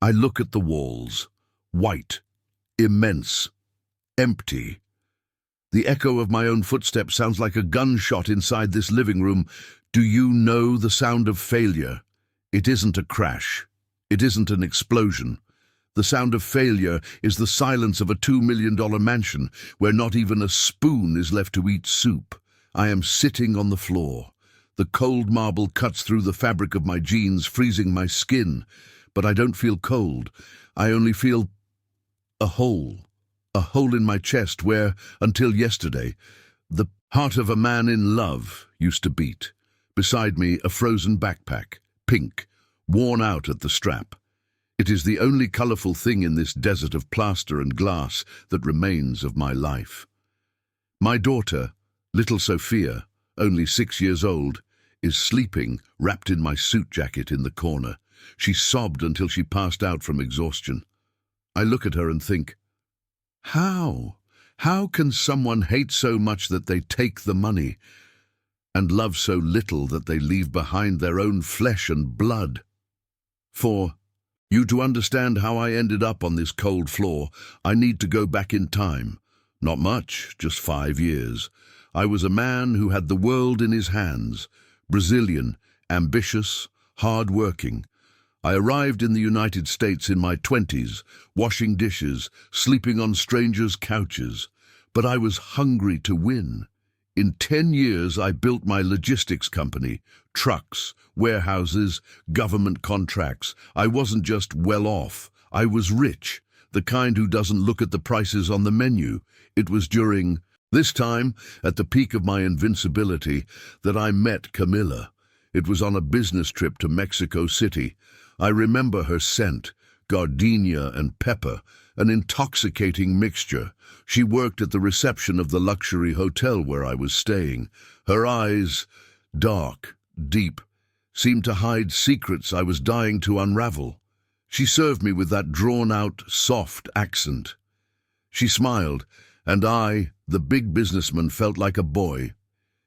I look at the walls, white, immense, empty. The echo of my own footsteps sounds like a gunshot inside this living room. Do you know the sound of failure? It isn't a crash. It isn't an explosion. The sound of failure is the silence of a $2 million mansion where not even a spoon is left to eat soup. I am sitting on the floor. The cold marble cuts through the fabric of my jeans, freezing my skin. But I don't feel cold. I only feel a hole in my chest where, until yesterday, the heart of a man in love used to beat. Beside me, a frozen backpack, pink, worn out at the strap. It is the only colourful thing in this desert of plaster and glass that remains of my life. My daughter, little Sophia, only 6 years old, is sleeping, wrapped in my suit jacket in the corner. She sobbed until she passed out from exhaustion. I look at her and think, how? How can someone hate so much that they take the money, and love so little that they leave behind their own flesh and blood? For you to understand how I ended up on this cold floor, I need to go back in time. Not much, just 5 years. I was a man who had the world in his hands, Brazilian, ambitious, hard-working. I arrived in the United States in my 20s, washing dishes, sleeping on strangers' couches. But I was hungry to win. In 10 years, I built my logistics company, trucks, warehouses, government contracts. I wasn't just well off. I was rich, the kind who doesn't look at the prices on the menu. It was during this time, at the peak of my invincibility, that I met Camilla. It was on a business trip to Mexico City. I remember her scent, gardenia and pepper, an intoxicating mixture. She worked at the reception of the luxury hotel where I was staying. Her eyes, dark, deep, seemed to hide secrets I was dying to unravel. She served me with that drawn-out, soft accent. She smiled, and I, the big businessman, felt like a boy.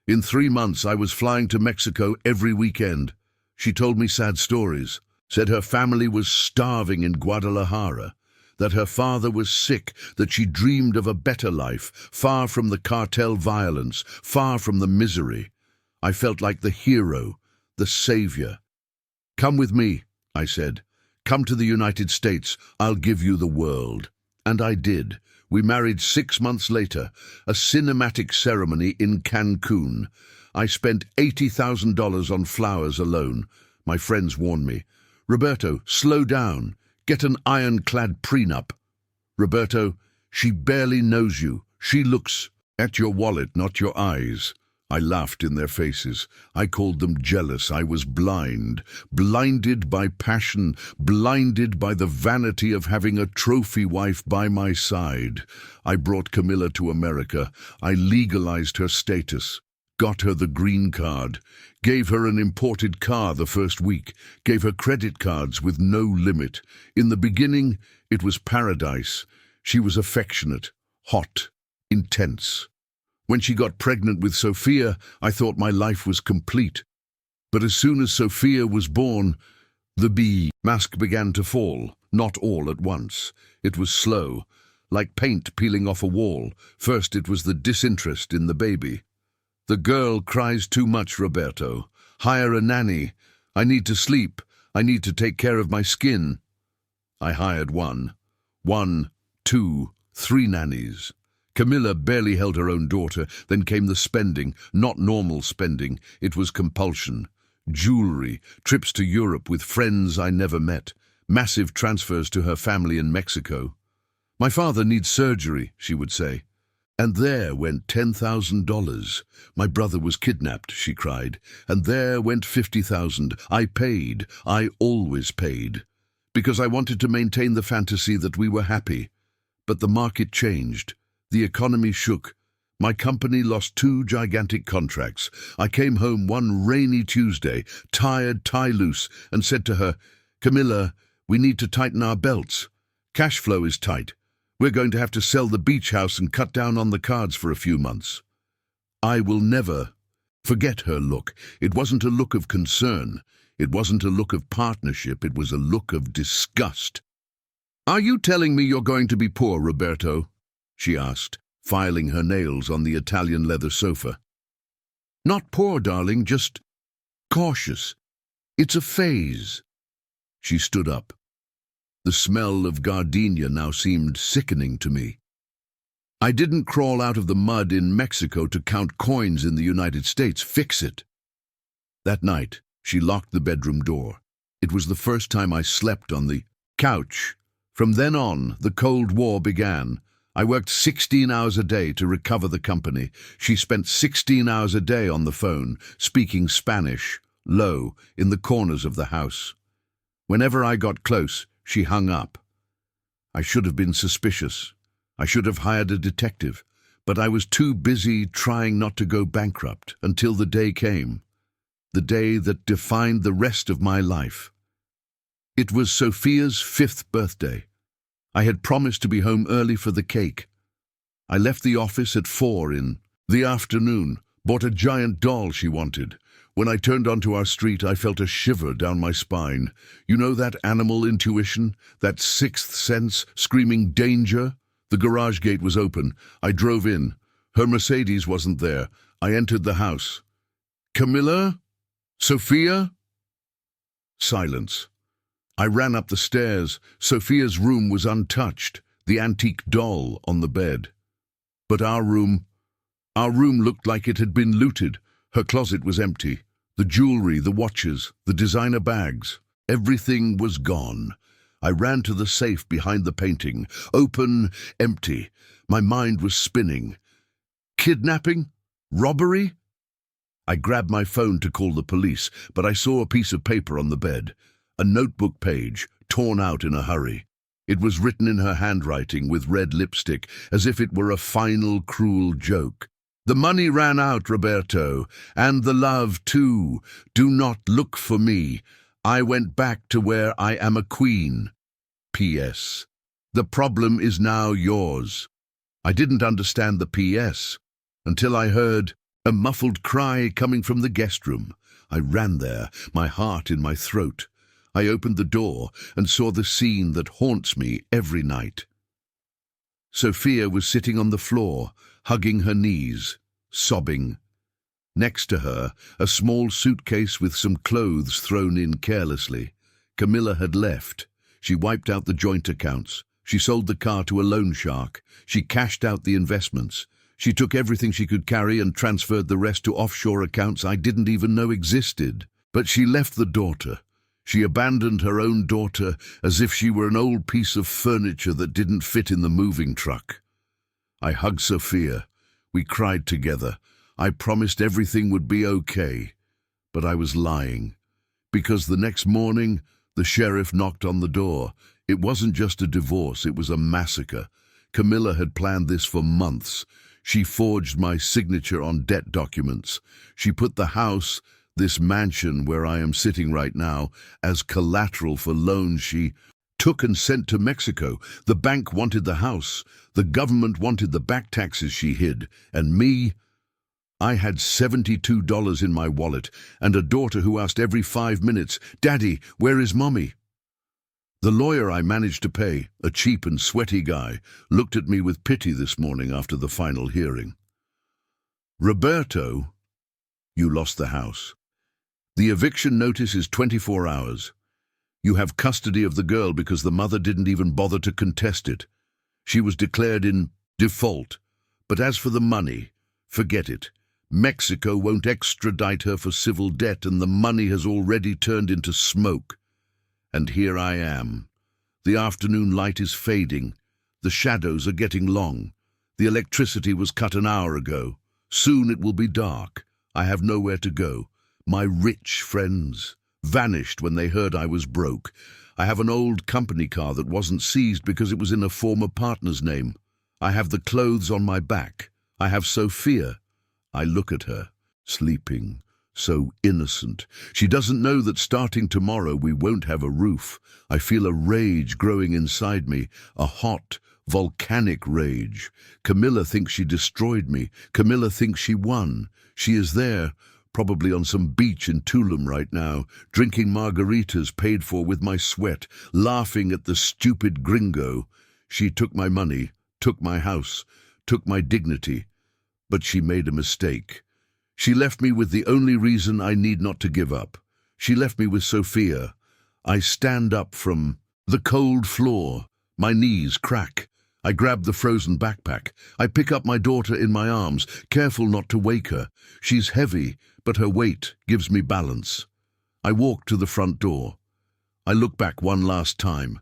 In 3 months, I was flying to Mexico every weekend. She told me sad stories, said her family was starving in Guadalajara, that her father was sick, that she dreamed of a better life, far from the cartel violence, far from the misery. I felt like the hero, the savior. "Come with me," I said. "Come to the United States. I'll give you the world." And I did. We married 6 months later, a cinematic ceremony in Cancun. I spent $80,000 on flowers alone. My friends warned me, "Roberto, slow down. Get an ironclad prenup." "Roberto, she barely knows you. She looks at your wallet, not your eyes." I laughed in their faces. I called them jealous. I was blind, blinded by passion, blinded by the vanity of having a trophy wife by my side. I brought Camilla to America. I legalized her status, got her the green card, gave her an imported car the first week, gave her credit cards with no limit. In the beginning, it was paradise. She was affectionate, hot, intense. When she got pregnant with Sophia, I thought my life was complete. But as soon as Sophia was born, the mask began to fall, not all at once. It was slow, like paint peeling off a wall. First it was the disinterest in the baby. "The girl cries too much, Roberto. Hire a nanny. I need to sleep. I need to take care of my skin." I hired one, 2, 3 nannies. Camilla barely held her own daughter. Then came the spending, not normal spending. It was compulsion. Jewelry, trips to Europe with friends I never met, massive transfers to her family in Mexico. "My father needs surgery," she would say. "And there went $10,000. My brother was kidnapped," she cried. "And there went 50,000. I paid. I always paid. Because I wanted to maintain the fantasy that we were happy. But the market changed. The economy shook. My company lost 2 gigantic contracts. I came home one rainy Tuesday, tired, tie loose, and said to her, 'Camilla, we need to tighten our belts. Cash flow is tight. We're going to have to sell the beach house and cut down on the cards for a few months.' I will never forget her look. It wasn't a look of concern. It wasn't a look of partnership, it was a look of disgust. "Are you telling me you're going to be poor, Roberto?" she asked, filing her nails on the Italian leather sofa. "Not poor, darling, just cautious. It's a phase." She stood up. The smell of gardenia now seemed sickening to me. "I didn't crawl out of the mud in Mexico to count coins in the United States. Fix it." That night, she locked the bedroom door. It was the first time I slept on the couch. From then on, the Cold War began. I worked 16 hours a day to recover the company. She spent 16 hours a day on the phone, speaking Spanish, low, in the corners of the house. Whenever I got close, she hung up. I should have been suspicious. I should have hired a detective, but I was too busy trying not to go bankrupt until the day came. The day that defined the rest of my life. It was Sophia's 5th birthday. I had promised to be home early for the cake. I left the office at 4 in the afternoon, bought a giant doll she wanted. When I turned onto our street, I felt a shiver down my spine. You know that animal intuition, that sixth sense, screaming danger? The garage gate was open. I drove in. Her Mercedes wasn't there. I entered the house. "Camilla? Sophia?" Silence. I ran up the stairs. Sophia's room was untouched, the antique doll on the bed. But our room looked like it had been looted. Her closet was empty. The jewelry, the watches, the designer bags, everything was gone. I ran to the safe behind the painting. Open, empty. My mind was spinning. Kidnapping? Robbery? I grabbed my phone to call the police, but I saw a piece of paper on the bed. A notebook page, torn out in a hurry. It was written in her handwriting with red lipstick, as if it were a final cruel joke. "The money ran out, Roberto, and the love too. Do not look for me. I went back to where I am a queen. P.S. The problem is now yours." I didn't understand the P.S. until I heard a muffled cry coming from the guest room. I ran there, my heart in my throat. I opened the door and saw the scene that haunts me every night. Sophia was sitting on the floor, hugging her knees, sobbing. Next to her, a small suitcase with some clothes thrown in carelessly. Camilla had left. She wiped out the joint accounts. She sold the car to a loan shark. She cashed out the investments. She took everything she could carry and transferred the rest to offshore accounts I didn't even know existed. But she left the daughter. She abandoned her own daughter as if she were an old piece of furniture that didn't fit in the moving truck. I hugged Sophia. We cried together. I promised everything would be okay. But I was lying. Because the next morning, the sheriff knocked on the door. It wasn't just a divorce, it was a massacre. Camilla had planned this for months. She forged my signature on debt documents. She put the house, this mansion where I am sitting right now, as collateral for loans she took and sent to Mexico. The bank wanted the house. The government wanted the back taxes she hid. And me? I had $72 in my wallet and a daughter who asked every 5 minutes, "Daddy, where is Mommy?" The lawyer I managed to pay, a cheap and sweaty guy, looked at me with pity this morning after the final hearing. "Roberto, you lost the house. The eviction notice is 24 hours. You have custody of the girl because the mother didn't even bother to contest it. She was declared in default. But as for the money, forget it. Mexico won't extradite her for civil debt, and the money has already turned into smoke. And here I am. The afternoon light is fading. The shadows are getting long. The electricity was cut an hour ago. Soon it will be dark. I have nowhere to go. My rich friends vanished when they heard I was broke. I have an old company car that wasn't seized because it was in a former partner's name. I have the clothes on my back. I have Sophia. I look at her, sleeping, so innocent. She doesn't know that starting tomorrow we won't have a roof. I feel a rage growing inside me, a hot, volcanic rage. Camilla thinks she destroyed me. Camilla thinks she won. She is there, probably on some beach in Tulum right now, drinking margaritas paid for with my sweat, laughing at the stupid gringo. She took my money, took my house, took my dignity, but she made a mistake. She left me with the only reason I need not to give up. She left me with Sophia. I stand up from the cold floor. My knees crack. I grab the frozen backpack. I pick up my daughter in my arms, careful not to wake her. She's heavy, but her weight gives me balance. I walk to the front door. I look back one last time.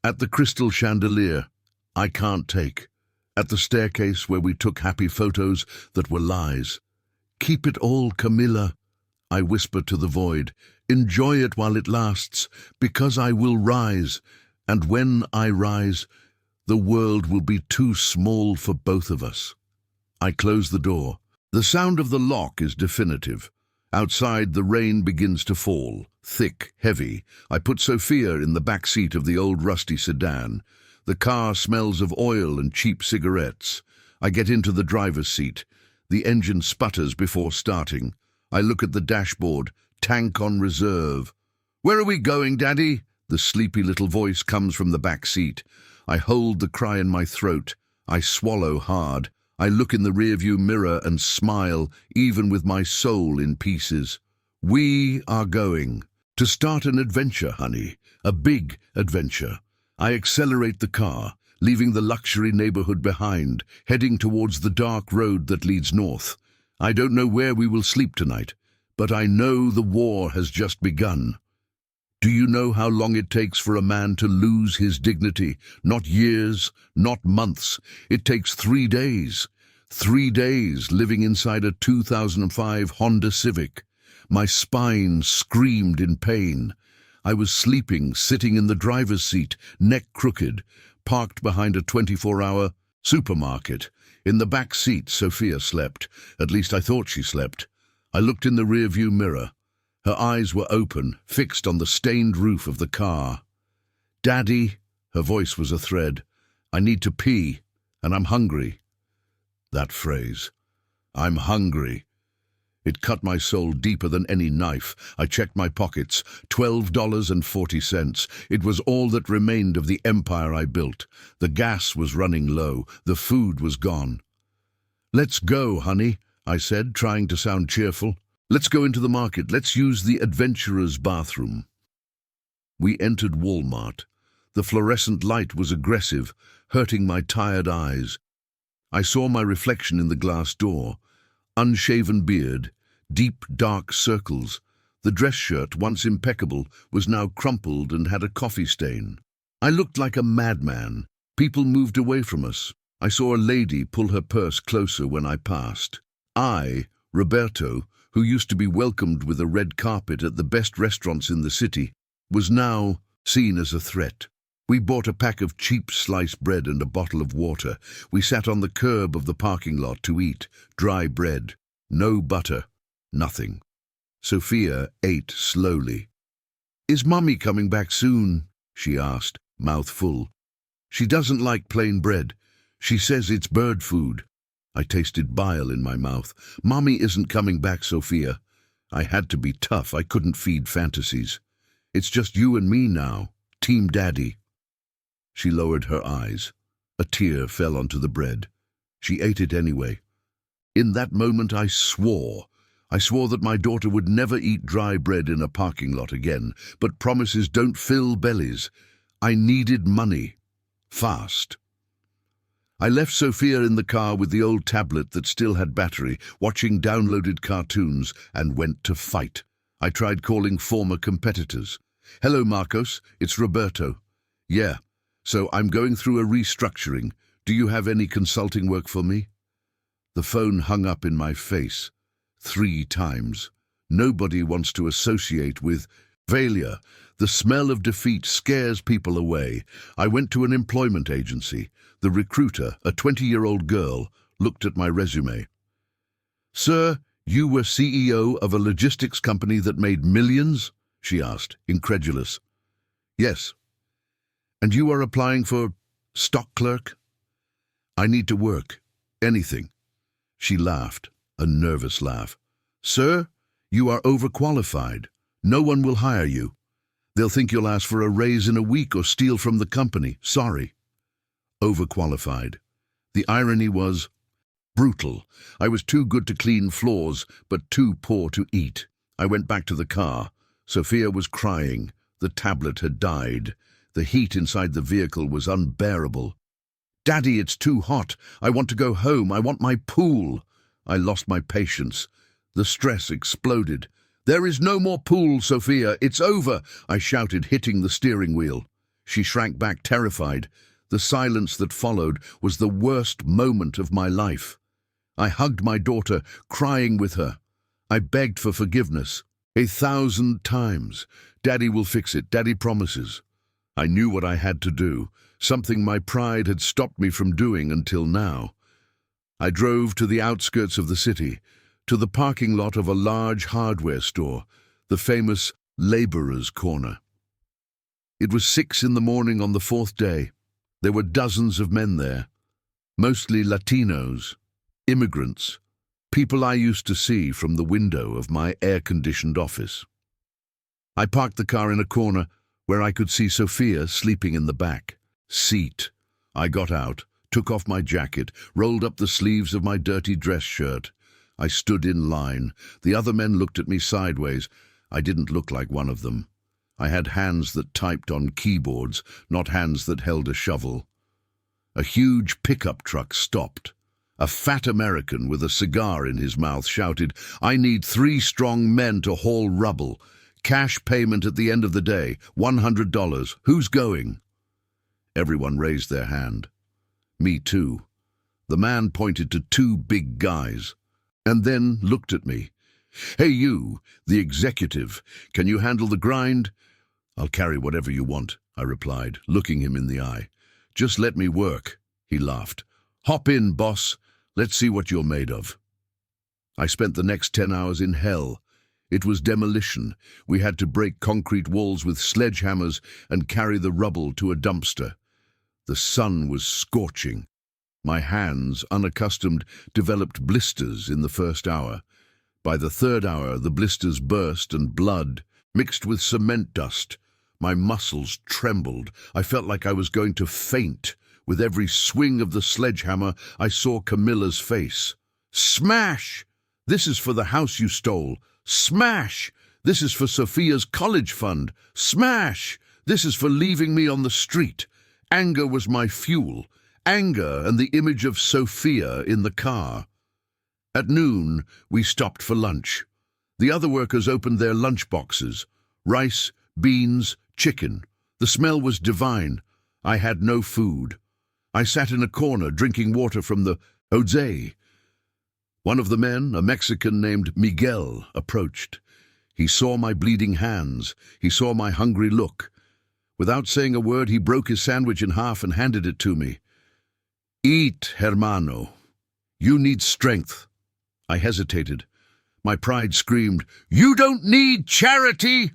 At the crystal chandelier, I can't take. At the staircase where we took happy photos that were lies. Keep it all, Camilla, I whisper to the void. Enjoy it while it lasts, because I will rise. And when I rise, the world will be too small for both of us. I close the door. The sound of the lock is definitive. Outside, the rain begins to fall, thick, heavy. I put Sophia in the back seat of the old rusty sedan. The car smells of oil and cheap cigarettes. I get into the driver's seat. The engine sputters before starting. I look at the dashboard, tank on reserve. "Where are we going, Daddy?" The sleepy little voice comes from the back seat. I hold the cry in my throat. I swallow hard. I look in the rearview mirror and smile, even with my soul in pieces. We are going to start an adventure, honey. A big adventure. I accelerate the car, leaving the luxury neighborhood behind, heading towards the dark road that leads north. I don't know where we will sleep tonight, but I know the war has just begun. Do you know how long it takes for a man to lose his dignity? Not years, not months. It takes 3 days. 3 days living inside a 2005 Honda Civic. My spine screamed in pain. I was sleeping, sitting in the driver's seat, neck crooked, parked behind a 24-hour supermarket. In the back seat, Sophia slept. At least I thought she slept. I looked in the rearview mirror. Her eyes were open, fixed on the stained roof of the car. "Daddy," her voice was a thread, "I need to pee, and I'm hungry." That phrase, "I'm hungry." It cut my soul deeper than any knife. I checked my pockets. $12.40. It was all that remained of the empire I built. The gas was running low. The food was gone. "Let's go, honey," I said, trying to sound cheerful. "Let's go into the market. Let's use the adventurer's bathroom." We entered Walmart. The fluorescent light was aggressive, hurting my tired eyes. I saw my reflection in the glass door. Unshaven beard, deep dark circles. The dress shirt, once impeccable, was now crumpled and had a coffee stain. I looked like a madman. People moved away from us. I saw a lady pull her purse closer when I passed. I, Roberto, who used to be welcomed with a red carpet at the best restaurants in the city, was now seen as a threat. We bought a pack of cheap sliced bread and a bottle of water. We sat on the curb of the parking lot to eat. Dry bread. No butter. Nothing. Sophia ate slowly. "Is Mummy coming back soon?" she asked, mouth full. "She doesn't like plain bread. She says it's bird food." I tasted bile in my mouth. "Mommy isn't coming back, Sophia." I had to be tough. I couldn't feed fantasies. "It's just you and me now. Team Daddy." She lowered her eyes. A tear fell onto the bread. She ate it anyway. In that moment I swore. I swore that my daughter would never eat dry bread in a parking lot again. But promises don't fill bellies. I needed money. Fast. I left Sophia in the car with the old tablet that still had battery, watching downloaded cartoons, and went to fight. I tried calling former competitors. "Hello, Marcos. It's Roberto." "Yeah. So I'm going through a restructuring. Do you have any consulting work for me?" The phone hung up in my face. 3 times. Nobody wants to associate with failure. The smell of defeat scares people away. I went to an employment agency. The recruiter, a 20-year-old girl, looked at my resume. "Sir, you were CEO of a logistics company that made millions?" she asked, incredulous. "Yes." "And you are applying for stock clerk?" "I need to work. Anything." She laughed, a nervous laugh. "Sir, You are overqualified. No one will hire you. They'll think you'll ask for a raise in a week or steal from the company. Sorry. Overqualified. The irony was brutal. I was too good to clean floors, but too poor to eat. I went back to the car. Sophia was crying. The tablet had died. The heat inside the vehicle was unbearable. "Daddy, it's too hot. I want to go home. I want my pool." I lost my patience. The stress exploded. "There is no more pool, Sophia. It's over," I shouted, hitting the steering wheel. She shrank back, terrified. The silence that followed was the worst moment of my life. I hugged my daughter, crying with her. I begged for forgiveness. 1,000 times. "Daddy will fix it. Daddy promises." I knew what I had to do, something my pride had stopped me from doing until now. I drove to the outskirts of the city, to the parking lot of a large hardware store, the famous Labourer's Corner. It was 6 in the morning on the 4th day. There were dozens of men there, mostly Latinos, immigrants, people I used to see from the window of my air-conditioned office. I parked the car in a corner where I could see Sophia sleeping in the back seat. I got out, took off my jacket, rolled up the sleeves of my dirty dress shirt. I stood in line. The other men looked at me sideways. I didn't look like one of them. I had hands that typed on keyboards, not hands that held a shovel. A huge pickup truck stopped. A fat American with a cigar in his mouth shouted, "I need 3 strong men to haul rubble. Cash payment at the end of the day, $100. Who's going?" Everyone raised their hand. Me too. The man pointed to 2 big guys, and then looked at me. "Hey you, the executive, can you handle the grind?" "I'll carry whatever you want," I replied, looking him in the eye. "Just let me work," he laughed. "Hop in, boss. Let's see what you're made of." I spent the next 10 hours in hell. It was demolition. We had to break concrete walls with sledgehammers and carry the rubble to a dumpster. The sun was scorching. My hands, unaccustomed, developed blisters in the first hour. By the 3rd hour, the blisters burst and blood mixed with cement dust. My muscles trembled. I felt like I was going to faint. With every swing of the sledgehammer, I saw Camilla's face. "Smash! This is for the house you stole. Smash! This is for Sophia's college fund. Smash! This is for leaving me on the street." Anger was my fuel. Anger and the image of Sophia in the car. At noon, we stopped for lunch. The other workers opened their lunch boxes. Rice, beans, chicken. The smell was divine. I had no food. I sat in a corner drinking water from the Jose. One of the men, a Mexican named Miguel, approached. He saw my bleeding hands. He saw my hungry look. Without saying a word, he broke his sandwich in half and handed it to me. "Eat, hermano. You need strength." I hesitated. My pride screamed, "You don't need charity!"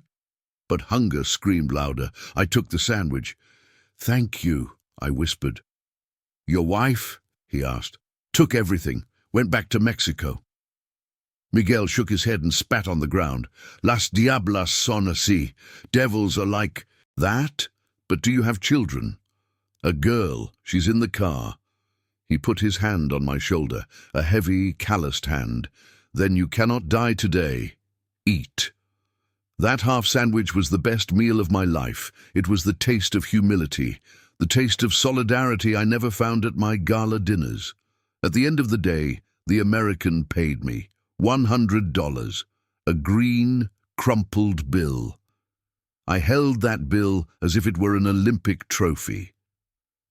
But hunger screamed louder. I took the sandwich. "Thank you," I whispered. "Your wife?" he asked. "Took everything. Went back to Mexico." Miguel shook his head and spat on the ground. "Las diablas son así. Devils are like that? But do you have children?" "A girl. She's in the car." He put his hand on my shoulder, a heavy, calloused hand. "Then you cannot die today. Eat." That half sandwich was the best meal of my life. It was the taste of humility, the taste of solidarity I never found at my gala dinners. At the end of the day, the American paid me $100, a green, crumpled bill. I held that bill as if it were an Olympic trophy.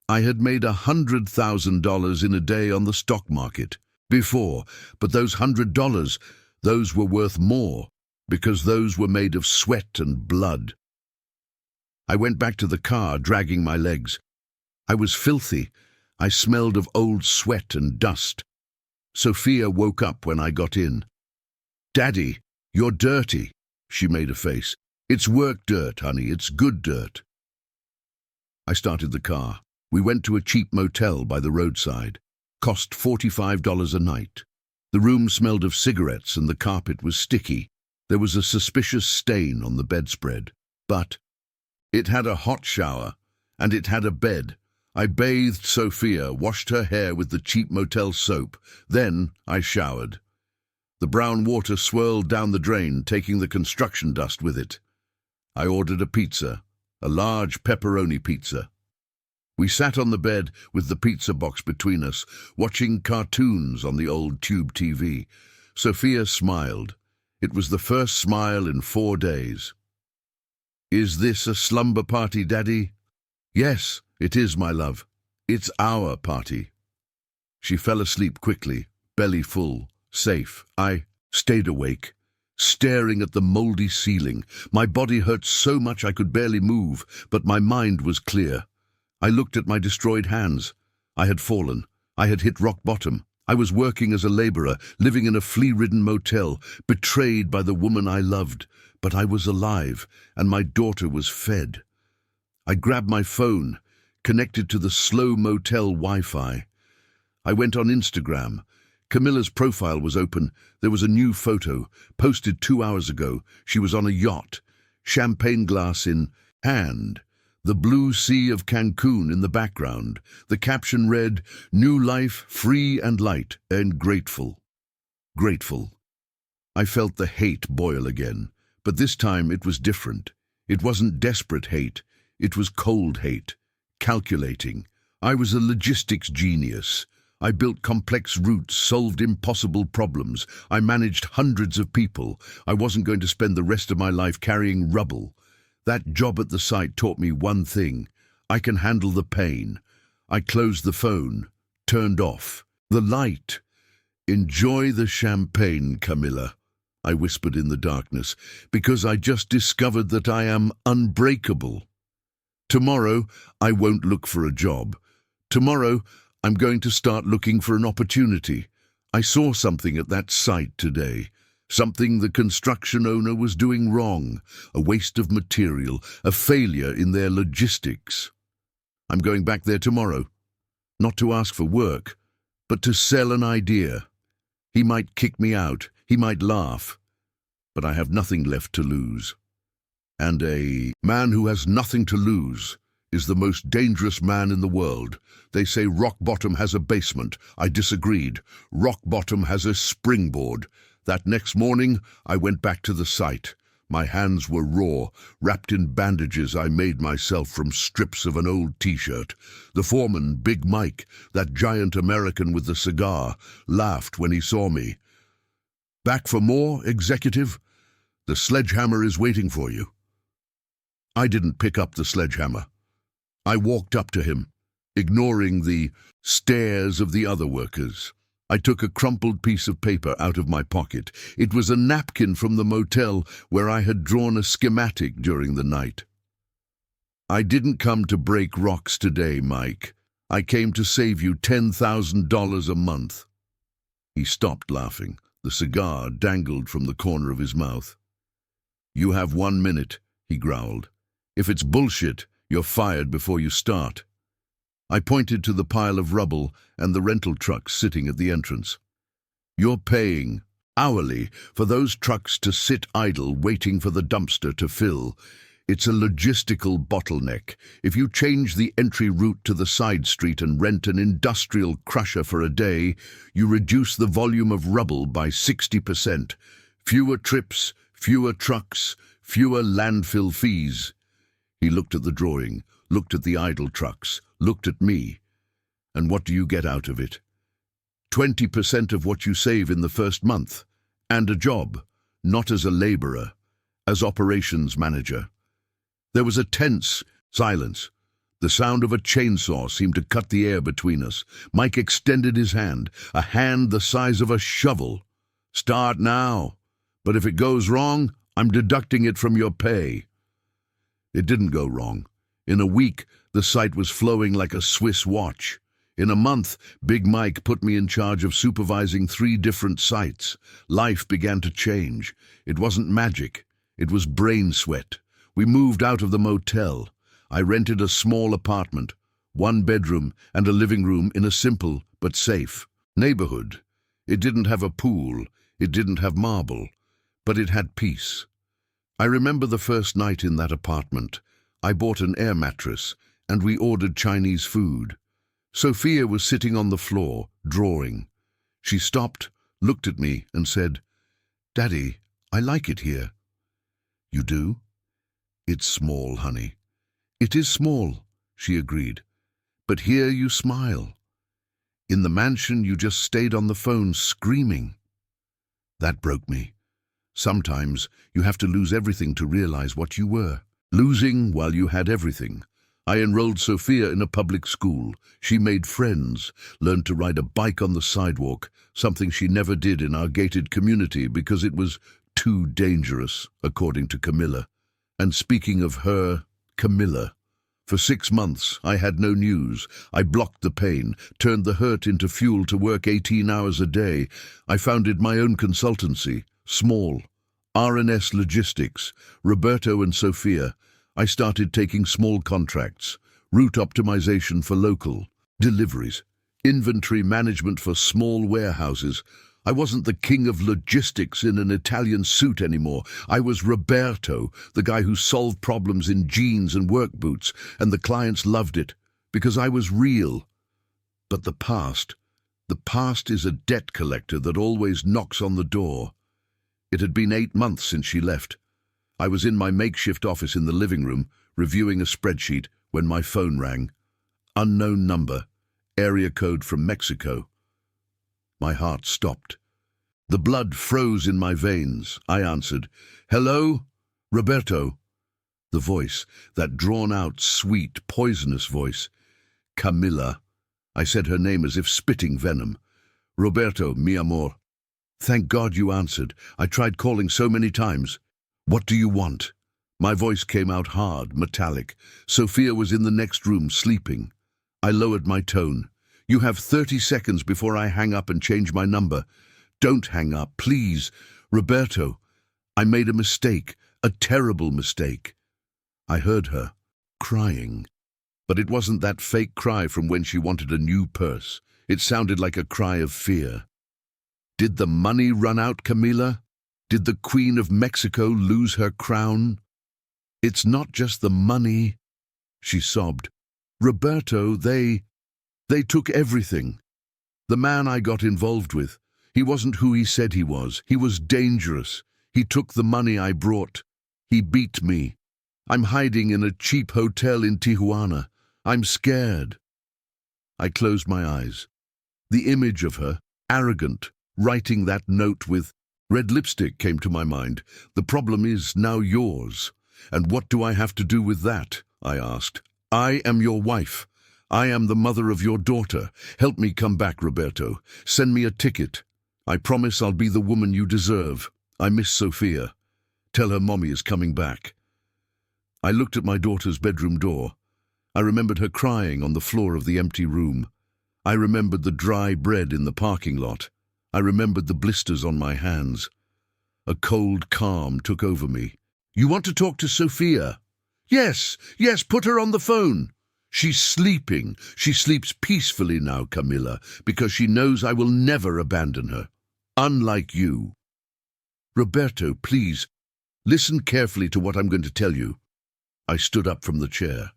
I had made $100,000 in a day on the stock market before, but those $100, those were worth more, because those were made of sweat and blood. I went back to the car, dragging my legs. I was filthy. I smelled of old sweat and dust. Sophia woke up when I got in. "Daddy, you're dirty," she made a face. "It's work dirt, honey. It's good dirt." I started the car. We went to a cheap motel by the roadside. Cost $45 a night. The room smelled of cigarettes and the carpet was sticky. There was a suspicious stain on the bedspread, but it had a hot shower, and it had a bed. I bathed Sophia, washed her hair with the cheap motel soap. Then I showered. The brown water swirled down the drain, taking the construction dust with it. I ordered a pizza, a large pepperoni pizza. We sat on the bed with the pizza box between us, watching cartoons on the old tube TV. Sophia smiled. It was the first smile in 4 days. "Is this a slumber party, Daddy?" "Yes, it is, my love. It's our party." She fell asleep quickly, belly full, safe. I stayed awake, staring at the mouldy ceiling. My body hurt so much I could barely move, but my mind was clear. I looked at my destroyed hands. I had fallen. I had hit rock bottom. I was working as a laborer, living in a flea-ridden motel, betrayed by the woman I loved. But I was alive, and my daughter was fed. I grabbed my phone, connected to the slow motel Wi-Fi. I went on Instagram. Camilla's profile was open. There was a new photo, posted 2 hours ago. She was on a yacht, champagne glass in hand. The blue sea of Cancun in the background. The caption read, "New life, free and light, and grateful." Grateful. I felt the hate boil again, but this time it was different. It wasn't desperate hate. It was cold hate, calculating. I was a logistics genius. I built complex routes, solved impossible problems. I managed hundreds of people. I wasn't going to spend the rest of my life carrying rubble. That job at the site taught me one thing. I can handle the pain. I closed the phone, turned off the light. "Enjoy the champagne, Camilla," I whispered in the darkness, "because I just discovered that I am unbreakable. Tomorrow, I won't look for a job. Tomorrow, I'm going to start looking for an opportunity. I saw something at that site today. Something the construction owner was doing wrong, a waste of material, a failure in their logistics. I'm going back there tomorrow, not to ask for work, but to sell an idea. He might kick me out, he might laugh, but I have nothing left to lose. And a man who has nothing to lose is the most dangerous man in the world. They say rock bottom has a basement. I disagreed. Rock bottom has a springboard. That next morning, I went back to the site. My hands were raw, wrapped in bandages I made myself from strips of an old T-shirt. The foreman, Big Mike, that giant American with the cigar, laughed when he saw me. "Back for more, executive? The sledgehammer is waiting for you." I didn't pick up the sledgehammer. I walked up to him, ignoring the stares of the other workers. I took a crumpled piece of paper out of my pocket. It was a napkin from the motel where I had drawn a schematic during the night. "I didn't come to break rocks today, Mike. I came to save you $10,000 a month." He stopped laughing. The cigar dangled from the corner of his mouth. "You have 1 minute," he growled. "If it's bullshit, you're fired before you start." I pointed to the pile of rubble and the rental trucks sitting at the entrance. "You're paying hourly for those trucks to sit idle waiting for the dumpster to fill. It's a logistical bottleneck. If you change the entry route to the side street and rent an industrial crusher for a day, you reduce the volume of rubble by 60%. Fewer trips, fewer trucks, fewer landfill fees." He looked at the drawing, looked at the idle trucks, looked at me. "And what do you get out of it? 20% of what you save in the first month. And a job, not as a laborer, as operations manager." There was a tense silence. The sound of a chainsaw seemed to cut the air between us. Mike extended his hand, a hand the size of a shovel. "Start now. But if it goes wrong, I'm deducting it from your pay." It didn't go wrong. In a week, the site was flowing like a Swiss watch. In a month, Big Mike put me in charge of supervising 3 different sites. Life began to change. It wasn't magic. It was brain sweat. We moved out of the motel. I rented a small apartment, 1 bedroom and a living room in a simple but safe neighborhood. It didn't have a pool. It didn't have marble. but it had peace. I remember the first night in that apartment. I bought an air mattress, and we ordered Chinese food. Sophia was sitting on the floor, drawing. She stopped, looked at me, and said, "Daddy, I like it here." "You do?" "It's small, honey." "It is small," she agreed. "But here you smile. In the mansion, you just stayed on the phone screaming." That broke me. Sometimes you have to lose everything to realize what you were. Losing while you had everything. I enrolled Sophia in a public school. She made friends, learned to ride a bike on the sidewalk, something she never did in our gated community because it was too dangerous, according to Camilla. And speaking of her, Camilla, for 6 months I had no news. I blocked the pain, turned the hurt into fuel to work 18 hours a day. I founded my own consultancy, small, R&S Logistics, Roberto and Sophia. I started taking small contracts, route optimization for local, deliveries, inventory management for small warehouses. I wasn't the king of logistics in an Italian suit anymore. I was Roberto, the guy who solved problems in jeans and work boots, and the clients loved it, because I was real. But the past is a debt collector that always knocks on the door. It had been 8 months since she left. I was in my makeshift office in the living room, reviewing a spreadsheet, when my phone rang. Unknown number, area code from Mexico. My heart stopped. The blood froze in my veins. I answered, "Hello? Roberto?" The voice, that drawn-out, sweet, poisonous voice. "Camilla." I said her name as if spitting venom. "Roberto, mi amor." "Thank God you answered. I tried calling so many times." "What do you want?" My voice came out hard, metallic. Sophia was in the next room, sleeping. I lowered my tone. "You have 30 seconds before I hang up and change my number. Don't hang up, please. Roberto, I made a mistake, a terrible mistake." I heard her, crying. But it wasn't that fake cry from when she wanted a new purse. It sounded like a cry of fear. Did the money run out, Camila? Did the Queen of Mexico lose her crown? "It's not just the money," she sobbed. "Roberto, they took everything. The man I got involved with, he wasn't who he said he was. He was dangerous. He took the money I brought. He beat me. I'm hiding in a cheap hotel in Tijuana. I'm scared." I closed my eyes. The image of her, arrogant, writing that note with red lipstick came to my mind. "The problem is now yours." "And what do I have to do with that?" I asked. "I am your wife. I am the mother of your daughter. Help me come back, Roberto. Send me a ticket. I promise I'll be the woman you deserve. I miss Sophia. Tell her mommy is coming back." I looked at my daughter's bedroom door. I remembered her crying on the floor of the empty room. I remembered the dry bread in the parking lot. I remembered the blisters on my hands. A cold calm took over me. "You want to talk to Sophia?" Yes, put her on the phone." "She's sleeping. She sleeps peacefully now, Camilla, because she knows I will never abandon her. Unlike you." "Roberto, please, listen carefully to what I'm going to tell you." I stood up from the chair.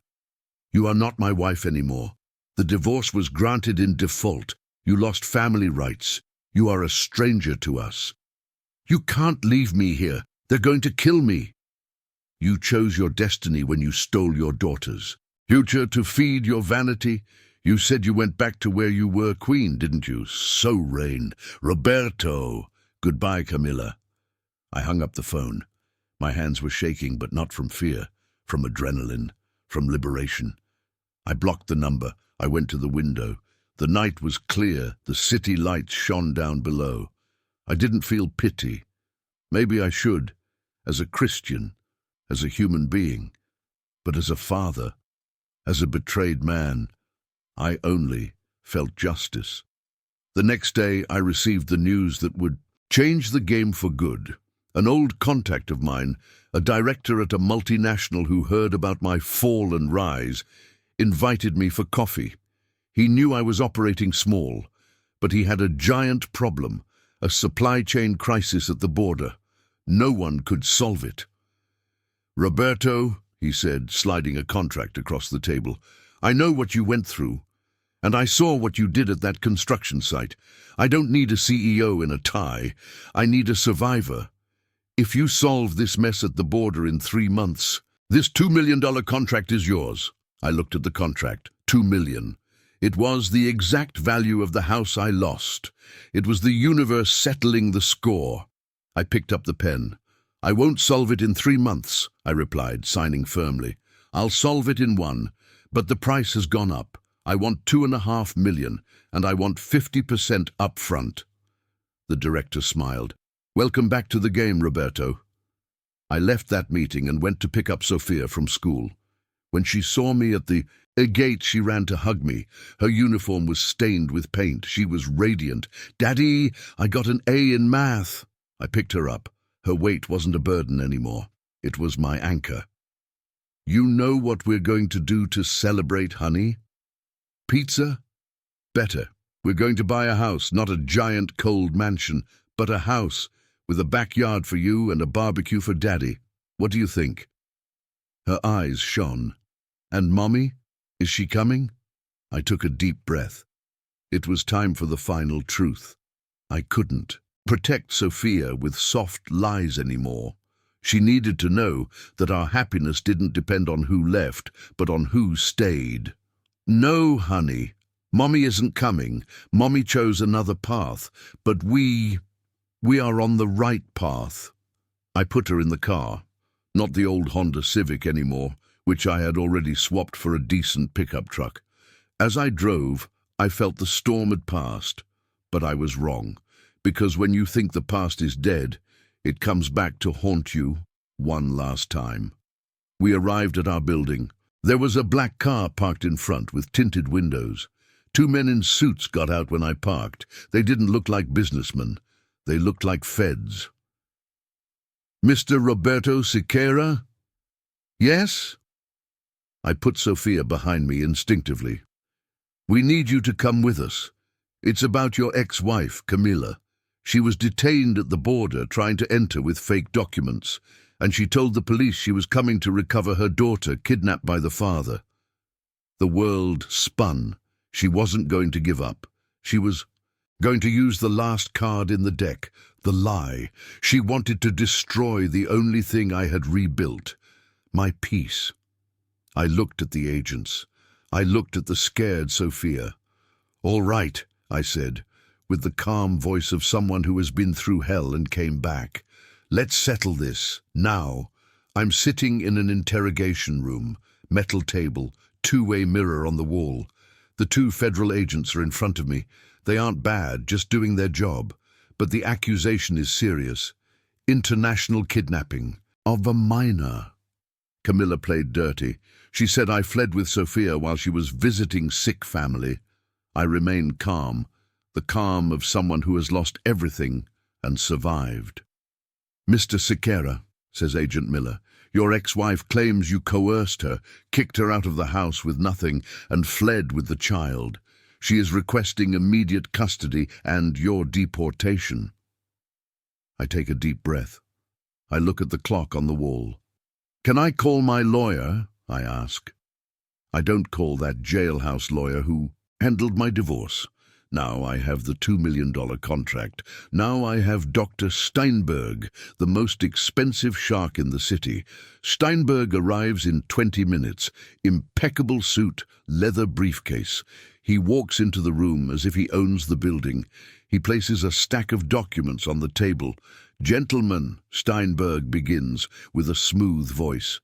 "You are not my wife anymore. The divorce was granted in default. You lost family rights. You are a stranger to us. You can't leave me here. They're going to kill me. You chose your destiny when you stole your daughter's future to feed your vanity. You said you went back to where you were queen, didn't you? So Rain. Roberto. Goodbye, Camilla." I hung up the phone. My hands were shaking, but not from fear, from adrenaline, from liberation. I blocked the number. I went to the window. The night was clear. The city lights shone down below. I didn't feel pity. Maybe I should, as a Christian, as a human being. But as a father, as a betrayed man, I only felt justice. The next day I received the news that would change the game for good. An old contact of mine, a director at a multinational who heard about my fall and rise, invited me for coffee. He knew I was operating small, but he had a giant problem, a supply chain crisis at the border. No one could solve it. "Roberto," he said, sliding a contract across the table, "I know what you went through, and I saw what you did at that construction site. I don't need a CEO in a tie. I need a survivor. If you solve this mess at the border in 3 months, this $2 million contract is yours." I looked at the contract. $2 million. It was the exact value of the house I lost. It was the universe settling the score. I picked up the pen. "I won't solve it in 3 months," I replied, signing firmly. "I'll solve it in 1, but the price has gone up. I want $2.5 million, and I want 50% up front." The director smiled. "Welcome back to the game, Roberto." I left that meeting and went to pick up Sophia from school. When she saw me at the gate, she ran to hug me. Her uniform was stained with paint. She was radiant. "Daddy, I got an A in math." I picked her up. Her weight wasn't a burden anymore. It was my anchor. "You know what we're going to do to celebrate, honey? Pizza? Better. We're going to buy a house, not a giant cold mansion, but a house with a backyard for you and a barbecue for Daddy. What do you think?" Her eyes shone. "And Mommy? Is she coming?" I took a deep breath. It was time for the final truth. I couldn't protect Sophia with soft lies anymore. She needed to know that our happiness didn't depend on who left, but on who stayed. "No, honey. Mommy isn't coming. Mommy chose another path, but we are on the right path." I put her in the car. Not the old Honda Civic anymore, which I had already swapped for a decent pickup truck. As I drove, I felt the storm had passed, but I was wrong, because when you think the past is dead, it comes back to haunt you one last time. We arrived at our building. There was a black car parked in front with tinted windows. 2 men in suits got out when I parked. They didn't look like businessmen. They looked like feds. "Mr. Roberto Siqueira?" "Yes?" I put Sophia behind me instinctively. "We need you to come with us. It's about your ex-wife, Camila. She was detained at the border trying to enter with fake documents, and she told the police she was coming to recover her daughter kidnapped by the father." The world spun. She wasn't going to give up. She was going to use the last card in the deck, the lie. She wanted to destroy the only thing I had rebuilt, my peace. I looked at the agents. I looked at the scared Sophia. "All right," I said, with the calm voice of someone who has been through hell and came back. "Let's settle this, now." I'm sitting in an interrogation room, metal table, two-way mirror on the wall. The 2 federal agents are in front of me. They aren't bad, just doing their job. But the accusation is serious. International kidnapping of a minor. Camilla played dirty. She said I fled with Sophia while she was visiting sick family. I remained calm, the calm of someone who has lost everything and survived. "Mr. Siqueira," says Agent Miller, "your ex-wife claims you coerced her, kicked her out of the house with nothing, and fled with the child. She is requesting immediate custody and your deportation." I take a deep breath. I look at the clock on the wall. "Can I call my lawyer?" I ask. I don't call that jailhouse lawyer who handled my divorce. Now I have the $2 million contract. Now I have Dr. Steinberg, the most expensive shark in the city. Steinberg arrives in 20 minutes. Impeccable suit, leather briefcase. He walks into the room as if he owns the building. He places a stack of documents on the table. "Gentlemen," Steinberg begins with a smooth voice,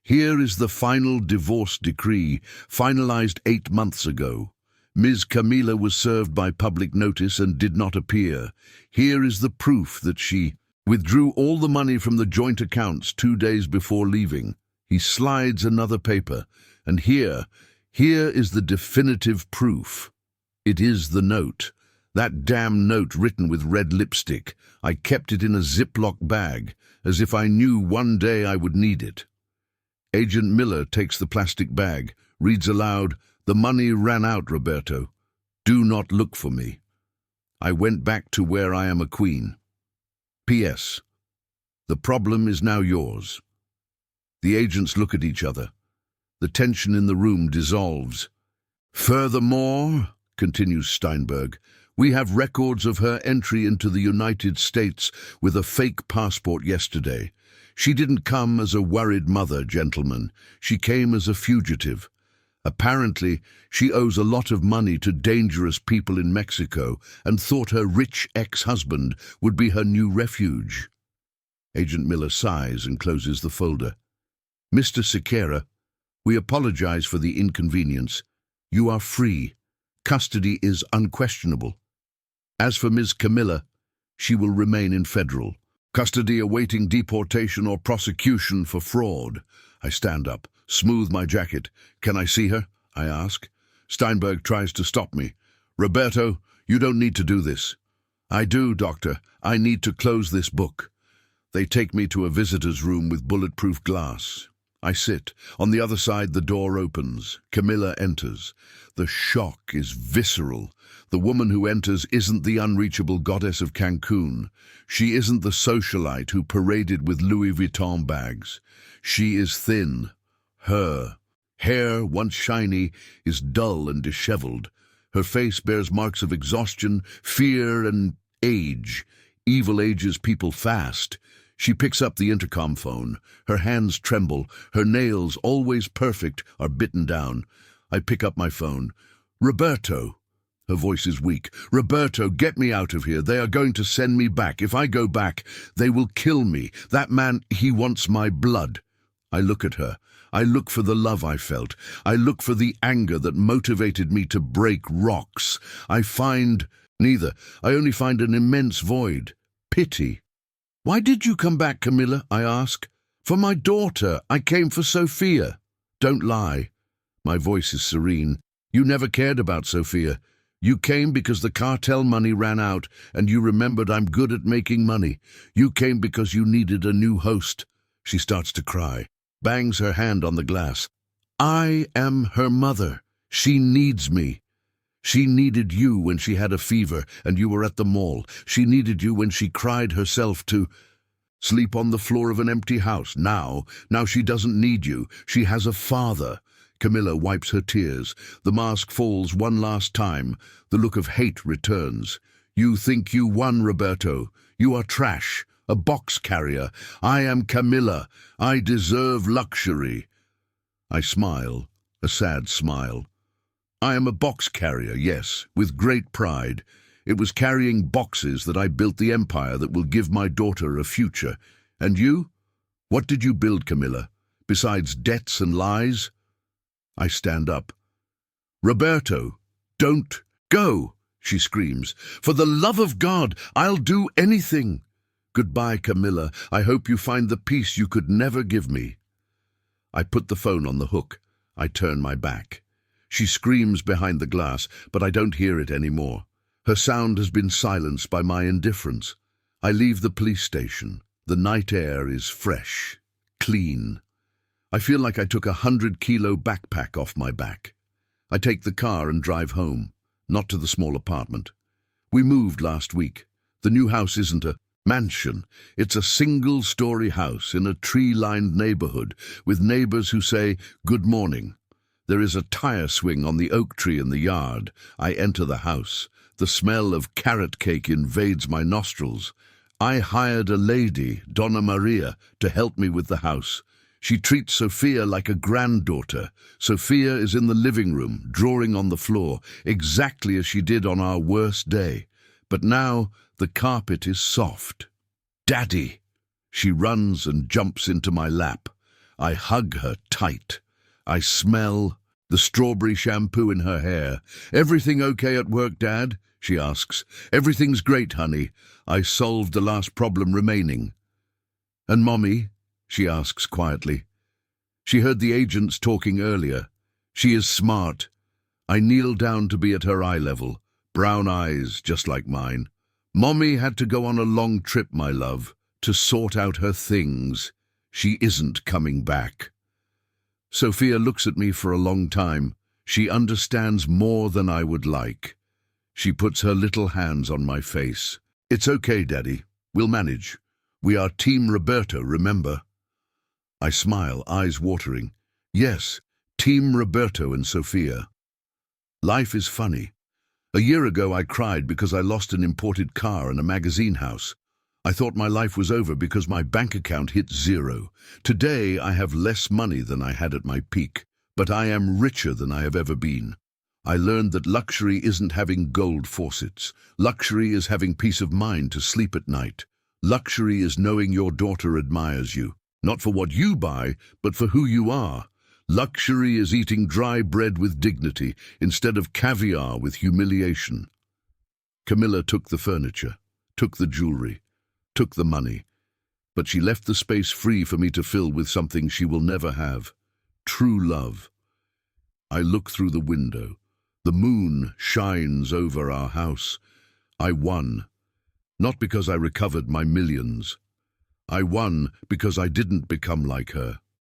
"here is the final divorce decree, finalized 8 months ago. Ms. Camila was served by public notice and did not appear. Here is the proof that she withdrew all the money from the joint accounts 2 days before leaving." He slides another paper, and here is the definitive proof. It is the note. That damn note written with red lipstick. I kept it in a Ziploc bag, as if I knew one day I would need it. Agent Miller takes the plastic bag, reads aloud, "The money ran out, Roberto. Do not look for me. I went back to where I am a queen. P.S. The problem is now yours. The agents look at each other. The tension in the room dissolves. Furthermore, continues Steinberg, we have records of her entry into the United States with a fake passport yesterday. She didn't come as a worried mother, gentlemen. She came as a fugitive. Apparently, she owes a lot of money to dangerous people in Mexico and thought her rich ex-husband would be her new refuge. Agent Miller sighs and closes the folder. Mr. Sequeira, we apologize for the inconvenience. You are free. Custody is unquestionable. As for Ms. Camilla, she will remain in federal custody awaiting deportation or prosecution for fraud. I stand up, smooth my jacket. Can I see her? I ask. Steinberg tries to stop me. Roberto, you don't need to do this. I do, Doctor. I need to close this book. They take me to a visitor's room with bulletproof glass. I sit. On the other side, the door opens. Camilla enters. The shock is visceral. The woman who enters isn't the unreachable goddess of Cancun. She isn't the socialite who paraded with Louis Vuitton bags. She is thin. Her hair, once shiny, is dull and disheveled. Her face bears marks of exhaustion, fear, and age. Evil ages people fast. She picks up the intercom phone. Her hands tremble. Her nails, always perfect, are bitten down. I pick up my phone. Roberto. Her voice is weak. Roberto, get me out of here. They are going to send me back. If I go back, they will kill me. That man, he wants my blood. I look at her. I look for the love I felt. I look for the anger that motivated me to break rocks. I find neither. I only find an immense void. Pity. Why did you come back, Camilla? I ask. For my daughter. I came for Sophia. Don't lie. My voice is serene. You never cared about Sophia. You came because the cartel money ran out and you remembered I'm good at making money. You came because you needed a new host. She starts to cry, bangs her hand on the glass. I am her mother. She needs me. She needed you when she had a fever and you were at the mall. She needed you when she cried herself to sleep on the floor of an empty house. Now she doesn't need you. She has a father. Camilla wipes her tears. The mask falls one last time. The look of hate returns. You think you won, Roberto. You are trash, a box carrier. I am Camilla. I deserve luxury. I smile, a sad smile. I am a box carrier, yes, with great pride. It was carrying boxes that I built the empire that will give my daughter a future. And you? What did you build, Camilla, besides debts and lies? I stand up. Roberto, don't go, she screams. For the love of God, I'll do anything. Goodbye, Camilla. I hope you find the peace you could never give me. I put the phone on the hook. I turn my back. She screams behind the glass, but I don't hear it anymore. Her sound has been silenced by my indifference. I leave the police station. The night air is fresh, clean. I feel like I took a 100-kilo backpack off my back. I take the car and drive home, not to the small apartment. We moved last week. The new house isn't a mansion. It's a single-story house in a tree-lined neighborhood with neighbors who say, "Good morning." There is a tire swing on the oak tree in the yard. I enter the house. The smell of carrot cake invades my nostrils. I hired a lady, Donna Maria, to help me with the house. She treats Sophia like a granddaughter. Sophia is in the living room, drawing on the floor, exactly as she did on our worst day. But now the carpet is soft. Daddy! She runs and jumps into my lap. I hug her tight. I smell the strawberry shampoo in her hair. Everything okay at work, Dad? She asks. Everything's great, honey. I solved the last problem remaining. And Mommy? She asks quietly. She heard the agents talking earlier. She is smart. I kneel down to be at her eye level. Brown eyes, just like mine. Mommy had to go on a long trip, my love, to sort out her things. She isn't coming back. Sophia looks at me for a long time. She understands more than I would like. She puts her little hands on my face. It's okay, Daddy. We'll manage. We are Team Roberto, remember? I smile, eyes watering. Yes, Team Roberto and Sophia. Life is funny. A year ago I cried because I lost an imported car and a magazine house. I thought my life was over because my bank account hit zero. Today I have less money than I had at my peak, but I am richer than I have ever been. I learned that luxury isn't having gold faucets. Luxury is having peace of mind to sleep at night. Luxury is knowing your daughter admires you, not for what you buy, but for who you are. Luxury is eating dry bread with dignity instead of caviar with humiliation. Camilla took the furniture, took the jewelry, took the money, but she left the space free for me to fill with something she will never have: true love. I look through the window. The moon shines over our house. I won, not because I recovered my millions. I won because I didn't become like her.